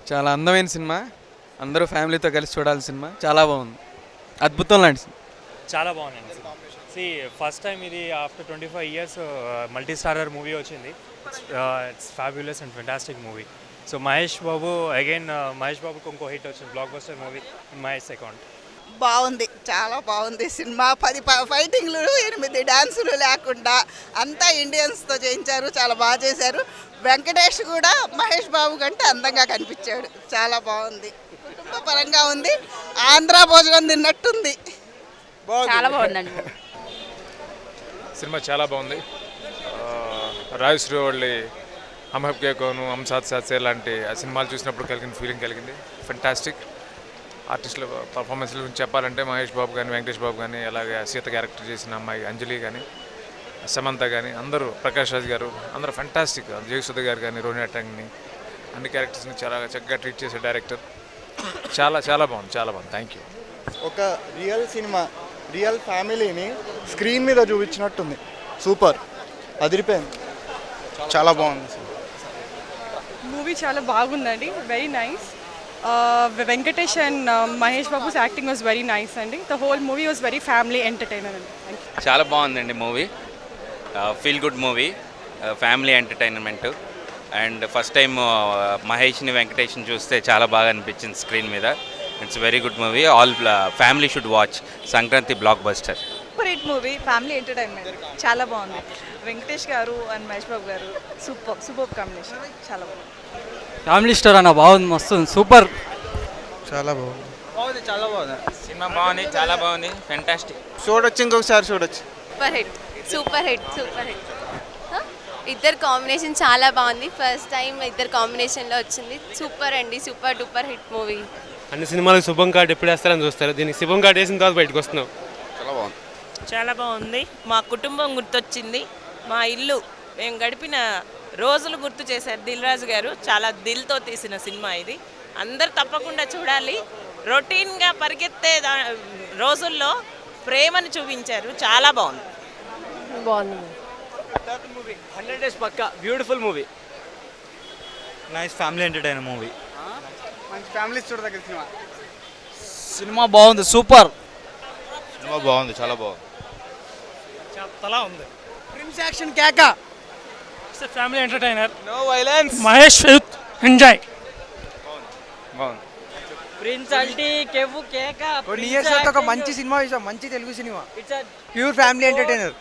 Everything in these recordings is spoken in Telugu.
చాలా అందమైన సినిమా. అందరూ ఫ్యామిలీతో కలిసి చూడాల్సిన సినిమా. చాలా బాగుంది. అద్భుతం లాంటి సినిమా. చాలా బాగుందండి. సి ఫస్ట్ టైం ఇది after 25 years multi starrer movie వచ్చింది. It's fabulous and fantastic movie. So Mahesh Babu again Mahesh బాబుకి ఇంకో హిట్ వచ్చింది, blockbuster movie in Mahesh account. బాగుంది, చాలా బాగుంది సినిమా. 10 ఫైటింగ్లు, 8 డాన్సులు లేకుండా అంతా ఇండియన్స్తో చేయించారు. చాలా బాగా చేశారు. వెంకటేష్ కూడా మహేష్ బాబు కంటే అందంగా కనిపించాడు. చాలా బాగుంది, కుటుంబ పరంగా ఉంది. ఆంధ్ర భోజనం తిన్నట్టుంది. చాలా బాగుందండి. సినిమా చాలా బాగుంది. రాజశ్రీ వాళ్ళి హమ్హబ్ కేకోను, హమ్ సాత్ సాత్ సే లాంటి ఆ సినిమాలు చూసినప్పుడు కలిగిన ఫీలింగ్ కలిగింది. ఫెంటాస్టిక్. ఆర్టిస్టుల పర్ఫార్మెన్స్ల గురించి చెప్పాలంటే మహేష్ బాబు కానీ, వెంకటేష్ బాబు కానీ, అలాగే సీత క్యారెక్టర్ చేసిన అమ్మాయి అంజలి కానీ, సమంత కానీ, అందరూ, ప్రకాష్ రాజ్ గారు, అందరూ ఫెంటాస్టిక్. జయసుధ గారు కానీ, రోహిణి అట్టంగ్ని, అన్ని క్యారెక్టర్స్ని చాలా చక్కగా ట్రీట్ చేసే డైరెక్టర్. చాలా చాలా బాగుంది, చాలా బాగుంది. Thank you. ఒక రియల్ సినిమా, రియల్ ఫ్యామిలీని స్క్రీన్ మీద చూపించినట్టుంది. సూపర్, అదిరిపోయింది, చాలా బాగుంది. మూవీ చాలా బాగుందండి, very nice. Venkatesh and Mahesh Babu's acting was very nice అండి. The whole movie was very family entertainer అండి. Thank you. చాలా బాగుందండి movie. Feel good movie, family entertainment. And first time మహేష్ని వెంకటేష్ని చూస్తే చాలా బాగా అనిపించింది స్క్రీన్ మీద. It's very good movie. All family should watch. Sankranti block buster. Super hit movie, family entertainment. చాలా బాగుంది. వెంకటేష్ గారు అండ్ మహేష్ బాబు గారు సూపర్ కాంబినేషన్. చాలా బాగుంది. ఫ్యామిలీ స్టోర్ అన్న బాగుంది, మస్తు సూపర్. చాలా బాగుంది, బాగుంది, చాలా బాగుంది. సినిమా బాగుంది, చాలా బాగుంది, ఫెంటాస్టిక్. చూడొచ్చు, ఇంకొకసారి చూడొచ్చు. Super hit, super hit, super hit. ఇద్దరు కాంబినేషన్ చాలా బాగుంది. ఫస్ట్ టైం ఇద్దరు కాంబినేషన్లో వచ్చింది. సూపర్ అండి, సూపర్ డూపర్ హిట్ మూవీ. అన్ని సినిమాలకు శుభం కార్డు ఎప్పుడు వేస్తారని చూస్తారు. దీనికి శుభం కార్డు వేసిన తర్వాత బయటకు వస్తున్నాం. చాలా బాగుంది, చాలా బాగుంది. మా కుటుంబం గుర్తొచ్చింది, మా ఇల్లు, మేము గడిపిన రోజులు గుర్తు చేశారు దిల్ రాజు గారు. చాలా దిల్తో తీసిన సినిమా ఇది. అందరు తప్పకుండా చూడాలి. రొటీన్గా పరిగెత్తే రోజుల్లో ప్రేమను చూపించారు. చాలా బాగుంది. బాగుంది. 100 days పక్కా beautiful movie. Nice family entertainer movie. మంచి ఫ్యామిలీ చూడదగ్గర సినిమా. సినిమా బాగుంది, సూపర్. సినిమా బాగుంది, చాలా బాగుంది. తలా ఉంది. ప్రిన్స్ యాక్షన్ కేక. It's family entertainer. No violence. Mahesh youth enjoy. బాగుంది. ప్రిన్స్ అంటే కెవ్వు కేక. కొన్ని ఇయర్స్ తర్వాత ఒక మంచి సినిమా చూసాం, మంచి తెలుగు సినిమా. Pure family entertainer.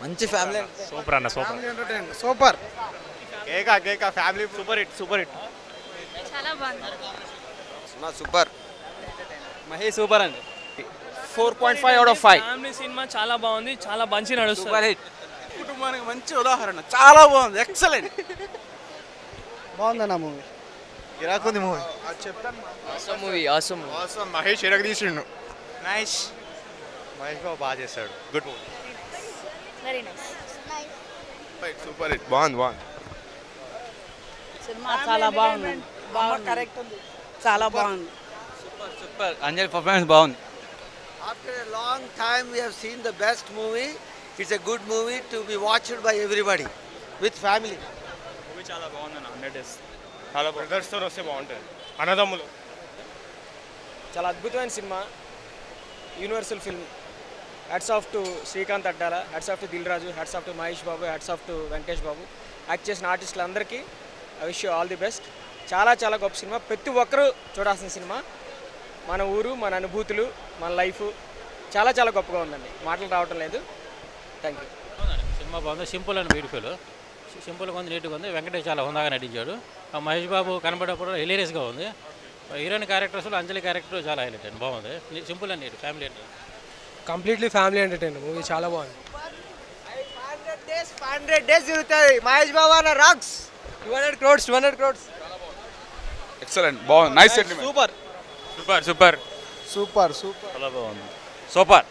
మంచి ఫ్యామిలీ సూపర్ అన్న, సూపర్. Entertainer super. కేక family super hit, super hit. చాలా బాగుంది. Cinema super. మహేష్ సూపర్ అండి. 4.5 out of 5. ఫ్యామిలీ సినిమా చాలా బాగుంది, చాలా మంచి నడుస్తుంది. Super hit. కుటుంబానికి మంచి ఉదాహరణ. చాలా బాగుంది, ఎక్సలెంట్. బాగుందన్న మూవీ. గిరాకుంది movie. Awesome movie, awesome. Mahesh ఎరగదీసిండు. నైస్. మహేష్ బాబు బాగా చేశాడు. Good movie. Very nice. Super hit, బాగుంది. సినిమా చాలా బాగుంది. కరెక్ట్ ఉంది, చాలా బాగుంది. సూపర్. అంజలి పర్ఫార్మెన్స్ బాగుంది. After a long time we have seen the best movie. It's a good movie to be watched by everybody with family. Movie చాలా బాగుందన్న. 100 days చాలా బ్రదర్స్తో వస్తే బాగుంటుంది. అన్నదమ్ములు. చాలా అద్భుతమైన cinema, universal film. Hats off to Srikanth Addala, hats off to Dil Raju, hats off to Mahesh Babu, hats off to Venkatesh Babu. Act చేసిన ఆర్టిస్టులందరికీ I wish you all the best. చాలా చాలా గొప్ప సినిమా, ప్రతి ఒక్కరూ చూడాల్సిన సినిమా. మన ఊరు, మన అనుభూతులు, మన లైఫ్ చాలా చాలా గొప్పగా ఉందండి. మాటలు రావటం లేదు. Thank you. సినిమా బాగుంది, సింపుల్ అండ్ బ్యూటిఫుల్. సింపుల్గా ఉంది, నీట్గా ఉంది. వెంకటేష్ చాలా హుందాగా నటించాడు. మహేష్ బాబు కనబడేప్పుడు హిలేరియస్గా ఉంది. హీరోయిన్ క్యారెక్టర్స్లో అంజలి క్యారెక్టర్ చాలా హైలైట్ అండి, బాగుంది. Simple and neat, family enter. Completely family entertainer movie, చాలా బాగుంది. 500 days తిరుగుతాయి. మహేష్ బాబు అన్న రాక్స్. 200 crores. ఎక్సలెంట్, బాగుంది. Nice sentiment. సూపర్. చాలా బాగుంది. సూపర్.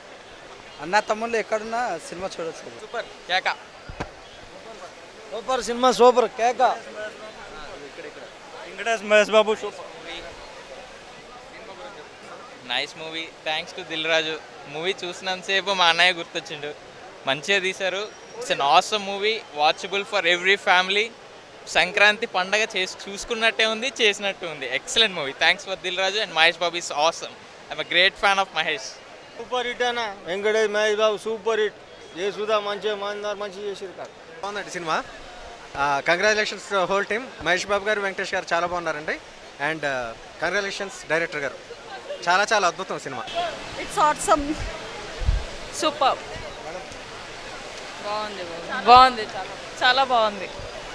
అన్న తమ్ముళ్ళు ఎక్కడున్నా సినిమా చూడొచ్చు. సూపర్ కేక. సూపర్ సినిమా, సూపర్ కేక. Venkatesh Mahesh Babu super. Nice movie. Thanks to Dil Raju. Movie చూసినంతసేపు మా అన్నయ్య గుర్తొచ్చిండు. మంచిగా తీశారు. It's an awesome movie, watchable for every family. Sankranti పండగ చూసుకున్నట్టే ఉంది, చేసినట్టు ఉంది. Excellent movie. Thanks for Dil Raju and Mahesh Babu is awesome. I'm a great fan of Mahesh. Super hit అన్న వెంకటేష్ మహేష్ బాబు సూపర్ హిట్. జయసుధా మంచిగా మంచిగా చేసారు కాదు. బాగుందండి cinema. Congratulations whole team. Mahesh Babu గారు, వెంకటేష్ గారు చాలా బాగున్నారండి. అండ్ కంగ్రాచులేషన్స్ డైరెక్టర్ గారు. చాలా చాలా అద్భుతం సినిమా. It's awesome. సూపర్. బాగుంది బాగుంది చాలా బాగుంది.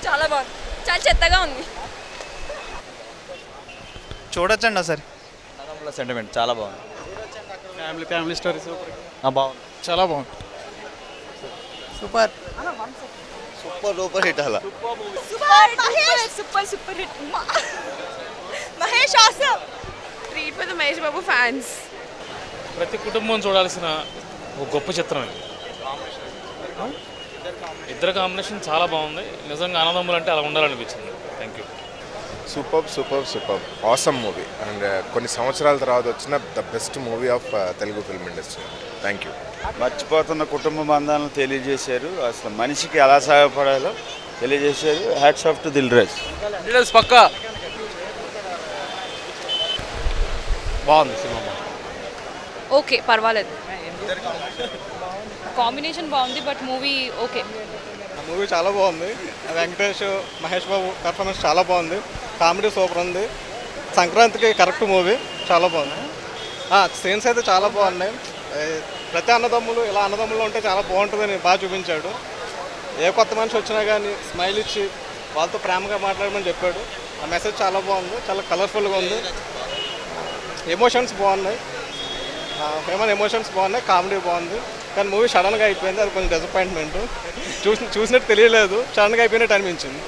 చాలా బాగుంది. చాలా చెత్తగా ఉంది. చూడొచ్చండి ఒకసారి. సెంటిమెంట్ చాలా బాగుంది. Family story super. బాగుంది. చాలా బాగుంది. సూపర్. సూపర్ హిట్ అలా. Super hit. Mahesh awesome. Treat for the Mahesh Babu fans. ప్రతి కుటుంబం చూడాల్సిన ఒక గొప్ప చిత్రం ఇది. ఇద్దరు కాంబినేషన్ చాలా బాగుంది. నిజంగా ఆనందములు అంటే అలా ఉండాలనిపించింది. Thank you. Super awesome movie and కొన్ని సంవత్సరాల తర్వాత వచ్చిన the best movie of Telugu film industry. Thank you. మర్చిపోతున్న కుటుంబ బంధాలను తెలియజేశారు. అసలు మనిషికి ఎలా సహాయపడాలో తెలియజేశారు. Hats off to Dil Raj. పక్కా బాగుంది సినిమా. ఓకే పర్వాలేదు. కాంబినేషన్ బాగుంది బట్ మూవీ ఓకే. మూవీ చాలా బాగుంది. వెంకటేష్ మహేష్ బాబు పెర్ఫార్మెన్స్ చాలా బాగుంది. కామెడీ సూపర్ ఉంది. సంక్రాంతికి కరెక్ట్ మూవీ. చాలా బాగుంది. సీన్స్ అయితే చాలా బాగున్నాయి. ప్రతి అన్నదమ్ములు ఇలా అన్నదమ్ములు ఉంటే చాలా బాగుంటుందని బాగా చూపించాడు. ఏ కొత్త మనిషి వచ్చినా కానీ స్మైల్ ఇచ్చి వాళ్ళతో ప్రేమగా మాట్లాడమని చెప్పాడు. ఆ మెసేజ్ చాలా బాగుంది. చాలా కలర్ఫుల్గా ఉంది. ఎమోషన్స్ బాగున్నాయి. ఎమోషన్స్ బాగున్నాయి. కామెడీ బాగుంది. కానీ మూవీ సడన్గా అయిపోయింది. అది కొంచెం డిసప్పాయింట్మెంట్. చూసినట్టు తెలియలేదు. సడన్గా అయిపోయినట్టు అనిపించింది.